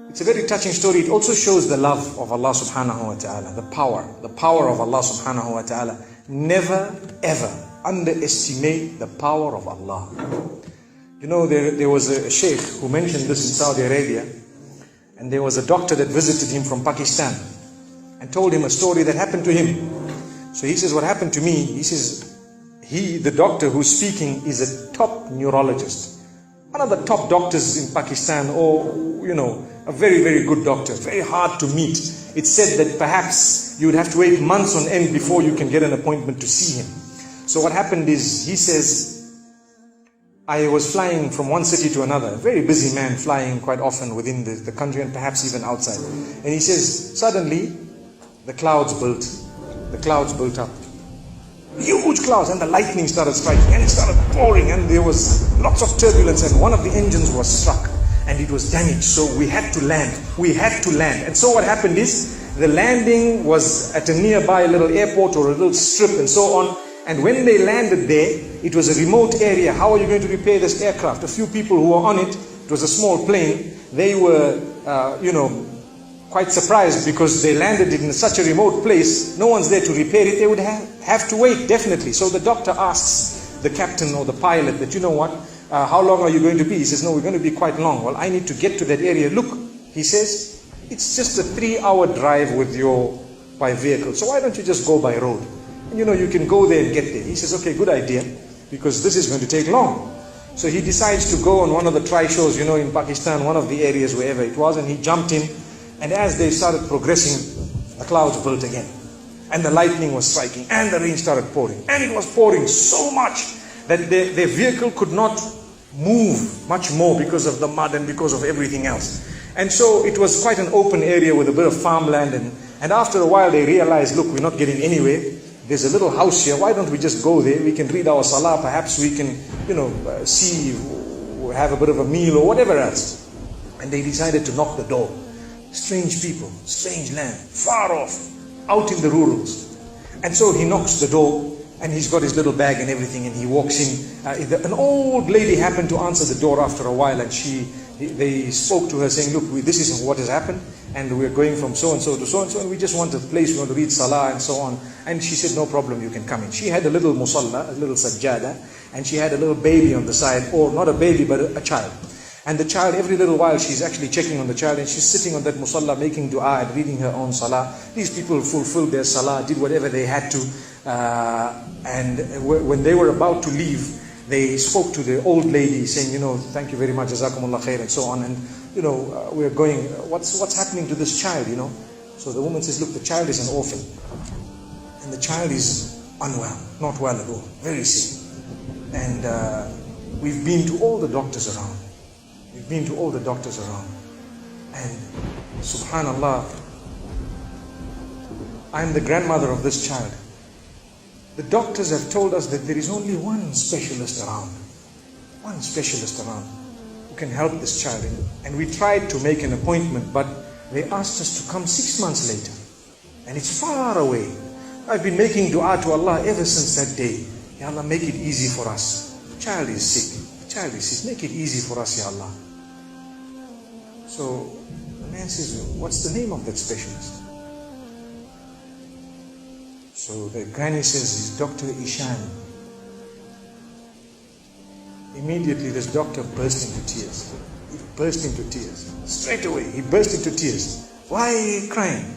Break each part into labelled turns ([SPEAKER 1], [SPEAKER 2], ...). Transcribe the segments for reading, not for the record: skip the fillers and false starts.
[SPEAKER 1] It's a very touching story. It also shows the love of Allah subhanahu wa ta'ala, the power of Allah subhanahu wa ta'ala. Never ever underestimate the power of Allah. You know, there was a sheikh who mentioned this in Saudi Arabia, and there was a doctor that visited him from Pakistan and told him a story that happened to him. So he says, what happened to me, he says, the doctor who's speaking is a top neurologist, one of the top doctors in Pakistan, or, you know, a very, very good doctor, very hard to meet. It's said that perhaps you would have to wait months on end before you can get an appointment to see him. So what happened is, he says, I was flying from one city to another, a very busy man, flying quite often within the country and perhaps even outside. And he says, suddenly the clouds built up. Huge clouds, and the lightning started striking, and it started pouring, and there was lots of turbulence, and one of the engines was struck and it was damaged. So we had to land. And so what happened is, the landing was at a nearby little airport or a little strip and so on. And when they landed there, it was a remote area. How are you going to repair this aircraft? A few people who were on it, it was a small plane, they were, quite surprised because they landed it in such a remote place. No one's there to repair it. They would have to wait, definitely. So the doctor asks the captain or the pilot that, you know what, how long are you going to be? He says, no, we're going to be quite long. Well, I need to get to that area. Look, he says, it's just a 3-hour drive by vehicle. So why don't you just go by road? And you can go there and get there. He says, okay, good idea, because this is going to take long. So he decides to go on one of the try-shows, in Pakistan, one of the areas, wherever it was, and he jumped in. And as they started progressing, the clouds built again. And the lightning was striking, and the rain started pouring. And it was pouring so much that their vehicle could not move much more because of the mud and because of everything else. And so it was quite an open area with a bit of farmland. And after a while they realized, look, we're not getting anywhere. There's a little house here. Why don't we just go there? We can read our salah. Perhaps we can, see, have a bit of a meal or whatever else. And they decided to knock the door. Strange people, strange land, far off, out in the rurals. And so he knocks the door, and he's got his little bag and everything, and he walks in. An old lady happened to answer the door after a while, and they spoke to her saying, look, this is what has happened, and we're going from so-and-so to so-and-so, and we just want a place, we want to read salah and so on. And she said, no problem, you can come in. She had a little musalla, a little sajjada, and she had a little baby on the side, or not a baby, but a child. And the child, every little while, she's actually checking on the child, and she's sitting on that musalla, making dua and reading her own salah. These people fulfilled their salah, did whatever they had to. And when they were about to leave, they spoke to the old lady saying, thank you very much, jazakumullah khair, and so on. And, we're going, what's happening to this child, So the woman says, look, the child is an orphan. And the child is unwell, not well at all, very sick. And we've been to all the doctors around. And subhanallah, I'm the grandmother of this child. The doctors have told us that there is only one specialist around who can help this child. And we tried to make an appointment, but they asked us to come 6 months later. And it's far away. I've been making dua to Allah ever since that day. Ya Allah, make it easy for us. The child is sick. Make it easy for us, Ya Allah. So the man says, what's the name of that specialist? So the granny says, he's Dr. Ishan. Immediately this doctor burst into tears. He burst into tears. Straight away, he burst into tears. Why are you crying?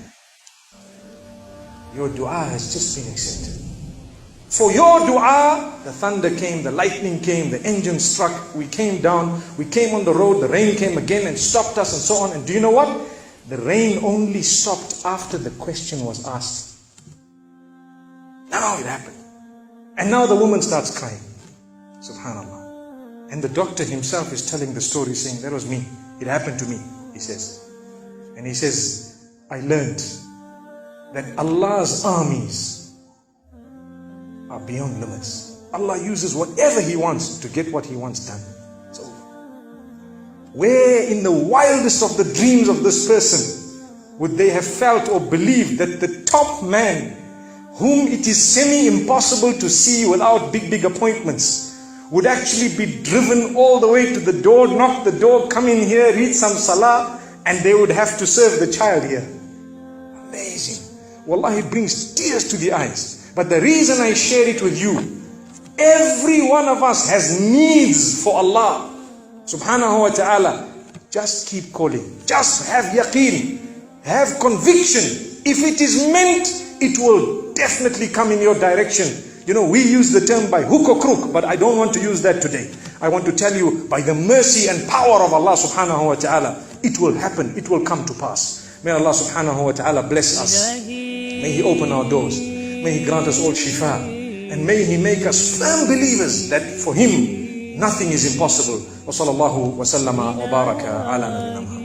[SPEAKER 1] Your dua has just been accepted. For your dua, the thunder came, the lightning came, the engine struck, we came down, we came on the road, the rain came again and stopped us and so on. And do you know what? The rain only stopped after the question was asked. Now it happened. And now the woman starts crying. Subhanallah. And the doctor himself is telling the story, saying, that was me. It happened to me, he says. And he says, I learned that Allah's armies are beyond limits. Allah uses whatever He wants to get what He wants done. So, where in the wildest of the dreams of this person would they have felt or believed that the top man, whom it is semi-impossible to see without big appointments, would actually be driven all the way to the door, knock the door, come in here, read some salah, and they would have to serve the child here. Amazing. Wallahi, it brings tears to the eyes. But the reason I share it with you, every one of us has needs for Allah subhanahu wa ta'ala. Just keep calling. Just have yaqeen. Have conviction. If it is meant, it will definitely come in your direction. You know, we use the term by hook or crook, but I don't want to use that today. I want to tell you, by the mercy and power of Allah subhanahu wa ta'ala, it will happen, it will come to pass. May Allah subhanahu wa ta'ala bless us. May He open our doors. May He grant us all shifa. And may He make us firm believers that for Him, nothing is impossible. Wa sallallahu wa sallama wa baraka ala nabina Muhammad.